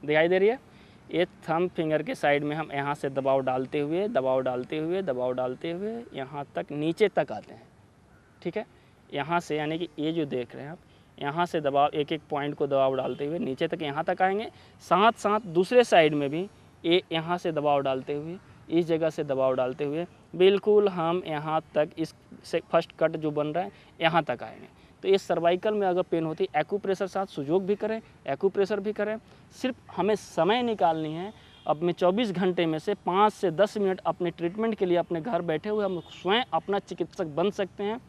दिखाई दे रही है। ये थंब फिंगर के साइड में हम यहाँ से दबाव डालते हुए यहाँ तक नीचे तक आते हैं। ठीक है, यहाँ से यानी कि ये जो देख रहे हैं आप, यहाँ से दबाव एक एक पॉइंट को दबाव डालते हुए नीचे तक यहाँ तक आएंगे। साथ साथ दूसरे साइड में भी ये यहाँ से दबाव डालते हुए, इस जगह से दबाव डालते हुए बिल्कुल हम यहाँ तक इस से फर्स्ट कट जो बन रहा है यहाँ तक आएंगे। तो ये सर्वाइकल में अगर पेन होती है, एक्यूप्रेशर साथ सुजोग भी करें, एक्यूप्रेशर भी करें। सिर्फ हमें समय निकालनी है अपने 24 घंटे में से 5 से 10 मिनट अपने ट्रीटमेंट के लिए। अपने घर बैठे हुए हम स्वयं अपना चिकित्सक बन सकते हैं,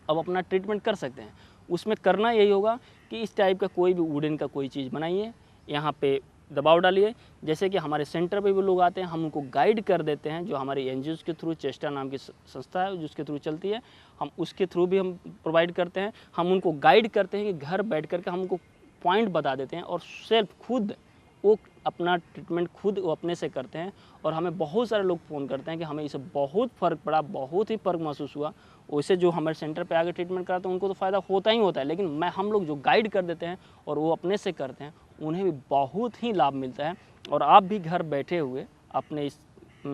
अब अपना ट्रीटमेंट कर सकते हैं। उसमें करना यही होगा कि इस टाइप का कोई भी वुडन का कोई चीज़ बनाइए, यहाँ पे दबाव डालिए। जैसे कि हमारे सेंटर पे भी लोग आते हैं, हम उनको गाइड कर देते हैं, जो हमारी एनजीओ के थ्रू, चेस्टा नाम की संस्था है जिसके थ्रू चलती है, हम उसके थ्रू भी हम प्रोवाइड करते हैं। हम उनको गाइड करते हैं कि घर बैठ करके हम उनको पॉइंट बता देते हैं और सेल्फ खुद वो अपना ट्रीटमेंट खुद वो अपने से करते हैं। और हमें बहुत सारे लोग फ़ोन करते हैं कि हमें इससे बहुत फ़र्क पड़ा, बहुत ही फ़र्क महसूस हुआ। वैसे जो हमारे सेंटर पे आकर ट्रीटमेंट कराते हैं उनको तो फ़ायदा होता ही होता है, लेकिन हम लोग जो गाइड कर देते हैं और वो अपने से करते हैं, उन्हें भी बहुत ही लाभ मिलता है। और आप भी घर बैठे हुए अपने इस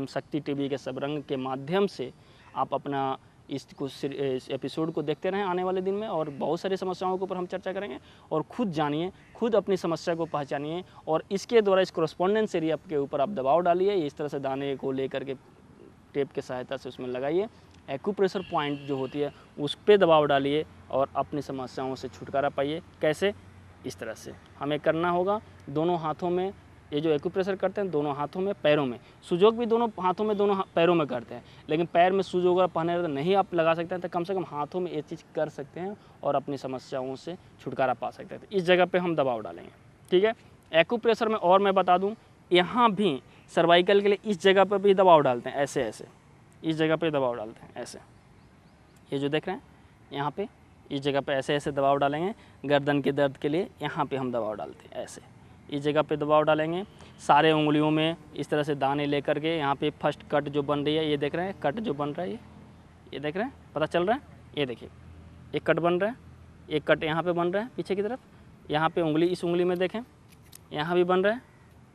शक्ति टीवी के सबरंग के माध्यम से आप अपना इस एपिसोड को देखते रहें आने वाले दिन में, और बहुत सारी समस्याओं के ऊपर हम चर्चा करेंगे। और खुद जानिए, खुद अपनी समस्या को पहचानिए, और इसके द्वारा इस कॉरेस्पॉन्डेंस एरिया के ऊपर आप दबाव डालिए। इस तरह से दाने को लेकर के टेप के सहायता से उसमें लगाइए। एक्यूप्रेशर पॉइंट जो होती है उस पर दबाव डालिए और अपनी समस्याओं से छुटकारा पाइए। कैसे? इस तरह से हमें करना होगा। दोनों हाथों में ये जो एक्यूप्रेशर करते हैं, दोनों हाथों में, पैरों में। सुजोग भी दोनों हाथों में, दोनों पैरों में करते हैं, लेकिन पैर में सुजोग अगर पहने रहते नहीं आप लगा सकते हैं, तो कम से कम हाथों में ये चीज़ कर सकते हैं और अपनी समस्याओं से छुटकारा पा सकते हैं। तो इस जगह पे हम दबाव डालेंगे। ठीक है, एक्यूप्रेशर में और मैं बता दूं, यहाँ भी सर्वाइकल के लिए इस जगह पर भी दबाव डालते हैं, ऐसे ऐसे इस जगह पे दबाव डालते हैं, ऐसे। ये जो देख रहे हैं यहाँ पे, इस जगह पे ऐसे ऐसे दबाव डालेंगे। गर्दन के दर्द के लिए यहाँ पे हम दबाव डालते हैं, ऐसे इस जगह पे दबाव डालेंगे। सारे उंगलियों में इस तरह से दाने लेकर के यहाँ पे फर्स्ट कट जो बन रही है, ये देख रहे हैं कट जो बन रहा है, ये देख रहे हैं, पता चल रहा है? ये देखिए, एक कट बन रहा है, एक कट यहाँ पे बन रहा है पीछे की तरफ। यहाँ पे उंगली, इस उंगली में देखें, यहाँ भी बन रहा है,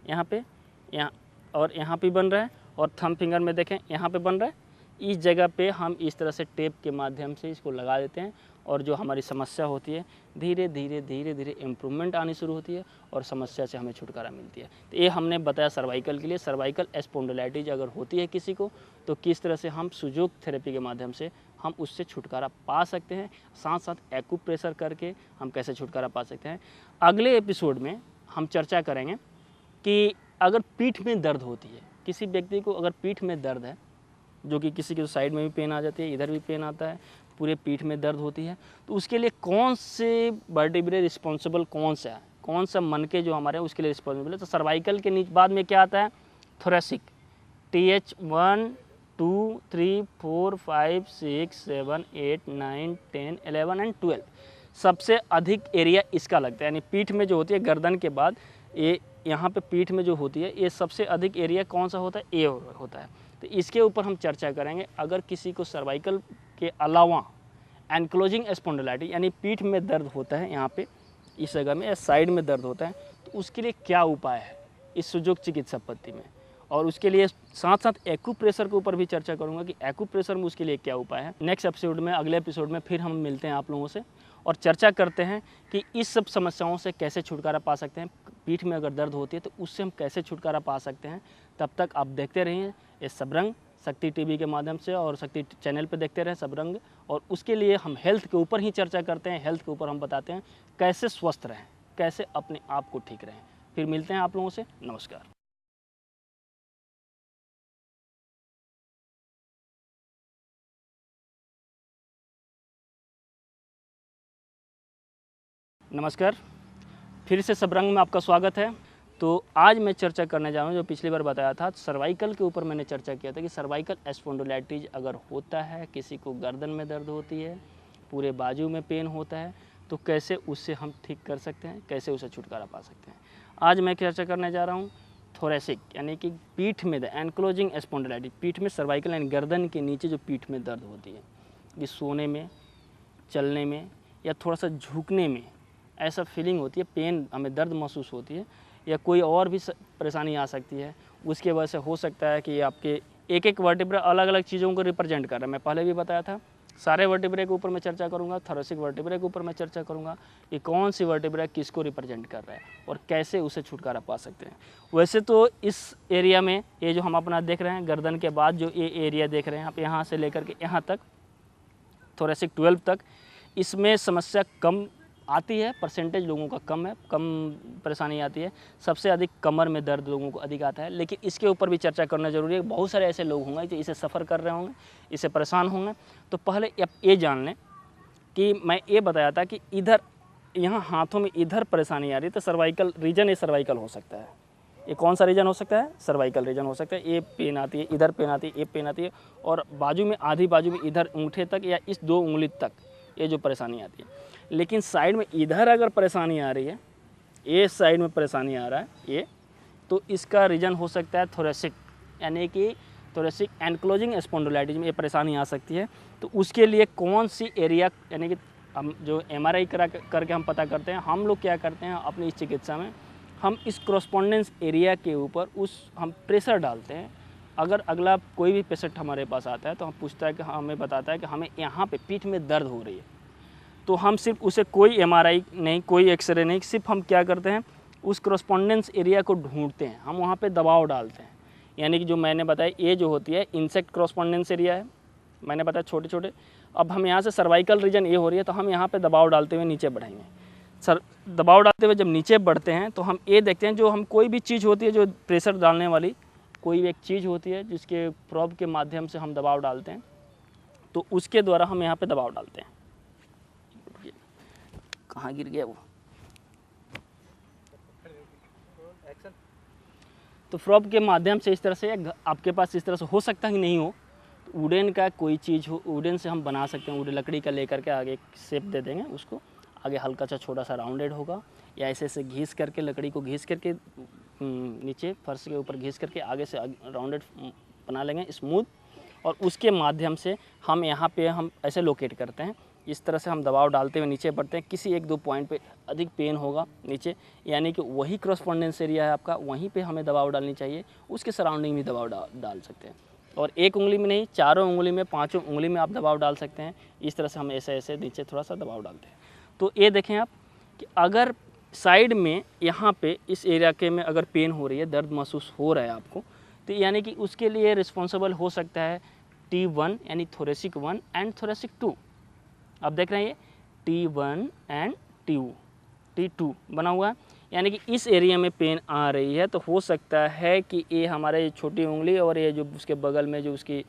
यहाँ पे, यहाँ और यहाँ पे बन रहा है, और थंब फिंगर में देखें यहाँ पे बन रहा है। इस जगह पे हम इस तरह से टेप के माध्यम से इसको लगा देते हैं, और जो हमारी समस्या होती है धीरे धीरे धीरे धीरे इम्प्रूवमेंट आनी शुरू होती है और समस्या से हमें छुटकारा मिलती है। तो ये हमने बताया सर्वाइकल के लिए। सर्वाइकल स्पॉन्डिलाइटिस अगर होती है किसी को, तो किस तरह से हम सुजोग थेरेपी के माध्यम से हम उससे छुटकारा पा सकते हैं, साथ साथ एक्यूप्रेशर करके हम कैसे छुटकारा पा सकते हैं। अगले एपिसोड में हम चर्चा करेंगे कि अगर पीठ में दर्द होती है, किसी व्यक्ति को अगर पीठ में दर्द है, जो कि किसी के साइड में भी पेन आ जाती है, इधर भी पेन आता है, पूरे पीठ में दर्द होती है, तो उसके लिए कौन से वर्टिब्रे रिस्पॉन्सिबल, कौन सा मन के जो हमारे उसके लिए रिस्पॉन्सिबल है। तो सर्वाइकल के नीचे बाद में क्या आता है? थोरेसिक। TH 1 2 3 4 5 6 7 8 9 10 11 एंड 12 सबसे अधिक एरिया इसका लगता है। यानी पीठ में जो होती है, गर्दन के बाद ये यहाँ पे पीठ में जो होती है, ये सबसे अधिक एरिया कौन सा होता है? ए होता है। तो इसके ऊपर हम चर्चा करेंगे। अगर किसी को सर्वाइकल के अलावा एनक्लोजिंग स्पॉन्डिलाइटिस यानी पीठ में दर्द होता है, यहाँ पे इस जगह में या साइड में दर्द होता है, तो उसके लिए क्या उपाय है इस सुजोग चिकित्सा पद्धति में। और उसके लिए साथ साथ एक्यूप्रेशर के ऊपर भी चर्चा करूंगा कि एक्यूप्रेशर में उसके लिए क्या उपाय है। नेक्स्ट एपिसोड में, अगले एपिसोड में फिर हम मिलते हैं आप लोगों से और चर्चा करते हैं कि इस सब समस्याओं से कैसे छुटकारा पा सकते हैं। पीठ में अगर दर्द होती है तो उससे हम कैसे छुटकारा पा सकते हैं। तब तक आप देखते रहिए ये सबरंग शक्ति टीवी के माध्यम से, और शक्ति चैनल पे देखते रहें सबरंग। और उसके लिए हम हेल्थ के ऊपर ही चर्चा करते हैं। हेल्थ के ऊपर हम बताते हैं कैसे स्वस्थ रहें, कैसे अपने आप को ठीक रहें। फिर मिलते हैं आप लोगों से। नमस्कार। नमस्कार, फिर से सबरंग में आपका स्वागत है। तो आज मैं चर्चा करने जा रहा हूँ, जो पिछली बार बताया था सर्वाइकल के ऊपर मैंने चर्चा किया था कि सर्वाइकल स्पॉन्डिलाइटिस अगर होता है, किसी को गर्दन में दर्द होती है, पूरे बाजू में पेन होता है, तो कैसे उससे हम ठीक कर सकते हैं, कैसे उसे छुटकारा पा सकते हैं। आज मैं चर्चा करने जा रहा हूँ थोरेसिक यानी कि पीठ में एनक्लोजिंग स्पॉन्डिलाइटिस। पीठ में सर्वाइकल यानी गर्दन के नीचे जो पीठ में दर्द होती है, ये सोने में, चलने में या थोड़ा सा झुकने में ऐसा फीलिंग होती है, पेन हमें दर्द महसूस होती है, या कोई और भी परेशानी आ सकती है, उसके वजह से हो सकता है कि आपके एक एक वर्टिब्रा अलग अलग चीज़ों को रिप्रेजेंट कर रहा है। मैं पहले भी बताया था, सारे वर्टिब्रे के ऊपर मैं चर्चा करूंगा, थोरेसिक वर्टिब्रे के ऊपर मैं चर्चा करूंगा कि कौन सी वर्टिब्रा किसको रिप्रेजेंट कर रहा है और कैसे उसे छुटकारा पा सकते हैं। वैसे तो इस एरिया में ये जो हम अपना देख रहे हैं, गर्दन के बाद जो ये एरिया देख रहे हैं आप, यहाँ से लेकर के यहाँ तक थोरेसिक 12 तक, इसमें समस्या कम आती है, परसेंटेज लोगों का कम है, कम परेशानी आती है। सबसे अधिक कमर में दर्द लोगों को अधिक आता है, लेकिन इसके ऊपर भी चर्चा करना जरूरी है। बहुत सारे ऐसे लोग होंगे जो इसे सफ़र कर रहे होंगे, इसे परेशान होंगे। तो पहले ये जान लें कि मैं ये बताया था कि इधर यहाँ हाथों में इधर परेशानी आ रही है, तो सर्वाइकल रीजन, ये सर्वाइकल हो सकता है। ये कौन सा रीजन हो सकता है? सर्वाइकल रीजन हो सकता है। ये पेन आती है, इधर पेन आती है, ये पेन आती है, और बाजू में, आधी बाजू में, इधर अंगूठे तक या इस 2 उंगली तक ये जो परेशानी आती है। लेकिन साइड में इधर अगर परेशानी आ रही है, ये साइड में परेशानी आ रहा है ये, तो इसका रीजन हो सकता है थोरेसिक, यानी कि थोरेसिक एनक्लोजिंग स्पॉन्डिलोलाइटिस में ये परेशानी आ सकती है। तो उसके लिए कौन सी एरिया, यानी कि हम जो MRI करके हम पता करते हैं, हम लोग क्या करते हैं अपनी चिकित्सा में, हम इस कॉरस्पॉन्डेंस एरिया के ऊपर हम प्रेशर डालते हैं। अगर अगला कोई भी पेशेंट हमारे पास आता है तो हम पूछता है कि हमें बताता है कि हमें यहाँ पे पीठ में दर्द हो रही है, तो हम सिर्फ उसे कोई MRI नहीं, कोई एक्सरे नहीं, सिर्फ हम क्या करते हैं उस कॉरस्पॉन्डेंस एरिया को ढूंढते हैं, हम वहाँ पे दबाव डालते हैं। यानी कि जो मैंने बताया, ये जो होती है इंसेक्ट कॉरस्पॉन्डेंस एरिया है, मैंने बताया छोटे छोटे। अब हम यहाँ से सर्वाइकल रीजन ये हो रही है, तो हम यहाँ पे दबाव डालते हुए नीचे बढ़ेंगे। दबाव डालते हुए जब नीचे बढ़ते हैं तो हम ये देखते हैं, जो हम कोई भी चीज़ होती है जो प्रेशर डालने वाली, कोई भी एक चीज़ होती है जिसके प्रोब के माध्यम से हम दबाव डालते हैं, तो उसके द्वारा हम यहाँ पे दबाव डालते हैं। कहाँ गिर गया वो? तो प्रोब के माध्यम से इस तरह से, आपके पास इस तरह से हो सकता है कि नहीं हो, तो वुडन का कोई चीज़ हो, वुडन से हम बना सकते हैं, वुडन लकड़ी का लेकर के आगे शेप दे देंगे उसको, आगे हल्का सा छोटा सा राउंडेड होगा, या ऐसे ऐसे घिस करके, लकड़ी को घिस करके नीचे फर्श के ऊपर घिस करके आगे से राउंडेड बना लेंगे स्मूथ, और उसके माध्यम से हम यहाँ पे हम ऐसे लोकेट करते हैं। इस तरह से हम दबाव डालते हुए नीचे बढ़ते हैं। किसी 1-2 पॉइंट पे अधिक पेन होगा नीचे, यानी कि वही कॉरस्पॉन्डेंस एरिया है आपका, वहीं पे हमें दबाव डालनी चाहिए। उसके सराउंडिंग में दबाव डाल सकते हैं, और एक उंगली में नहीं, 4 उंगली में, 5 उंगली में आप दबाव डाल सकते हैं। इस तरह से हम ऐसे ऐसे नीचे थोड़ा सा दबाव डालते हैं। तो ये देखें आप कि अगर साइड में यहाँ पे इस एरिया में अगर पेन हो रही है, दर्द महसूस हो रहा है आपको, तो यानी कि उसके लिए रिस्पॉन्सिबल हो सकता है T1 यानी थोरेसिक 1 एंड थोरेसिक 2। आप देख रहे हैं ये T1 एंड T2 बना हुआ है, यानी कि इस एरिया में पेन आ रही है, तो हो सकता है कि ये हमारे छोटी उंगली और ये जो उसके बगल में जो उसकी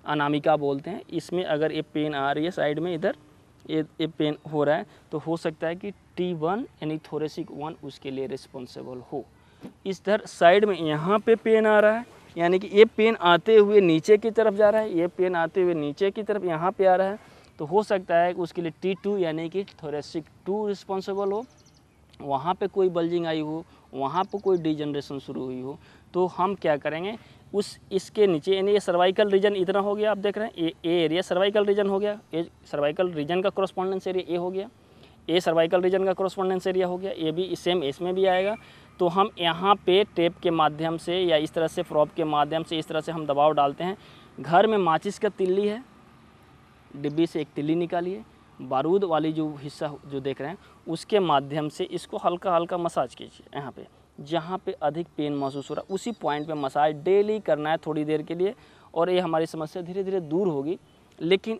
अनामिका बोलते हैं, इसमें अगर ये पेन आ रही है साइड में, इधर ये पेन हो रहा है, तो हो सकता है कि T1 यानी थोरेसिक 1 उसके लिए रिस्पॉन्सिबल हो। इधर साइड में यहाँ पे पेन आ रहा है, यानी कि ये पेन आते हुए नीचे की तरफ जा रहा है, ये पेन आते हुए नीचे की तरफ यहाँ पे आ रहा है, तो हो सकता है कि उसके लिए T2 यानी कि थोरेसिक 2 रिस्पॉन्सिबल हो। वहाँ पे कोई बल्जिंग आई हो, वहाँ पे कोई डिजनरेशन शुरू हुई हो, तो हम क्या करेंगे, इसके नीचे, यानी ये सर्वाइकल रीजन इतना हो गया, आप देख रहे हैं ये एरिया सर्वाइकल रीजन हो गया, ये सर्वाइकल रीजन का कॉरस्पॉन्डेंस एरिया ये हो गया, ये सर्वाइकल रीजन का कॉरस्पॉन्डेंस एरिया हो गया, ये भी सेम इसमें भी आएगा। तो हम यहाँ पे टेप के माध्यम से या इस तरह से प्रोब के माध्यम से इस तरह से हम दबाव डालते हैं। घर में माचिस का तिल्ली है, डिब्बी से एक तिल्ली निकालिए, बारूद वाली जो हिस्सा जो देख रहे हैं उसके माध्यम से इसको हल्का हल्का मसाज कीजिए। यहाँ पे जहाँ पे अधिक पेन महसूस हो रहा है उसी पॉइंट पे मसाज डेली करना है थोड़ी देर के लिए, और ये हमारी समस्या धीरे धीरे दूर होगी। लेकिन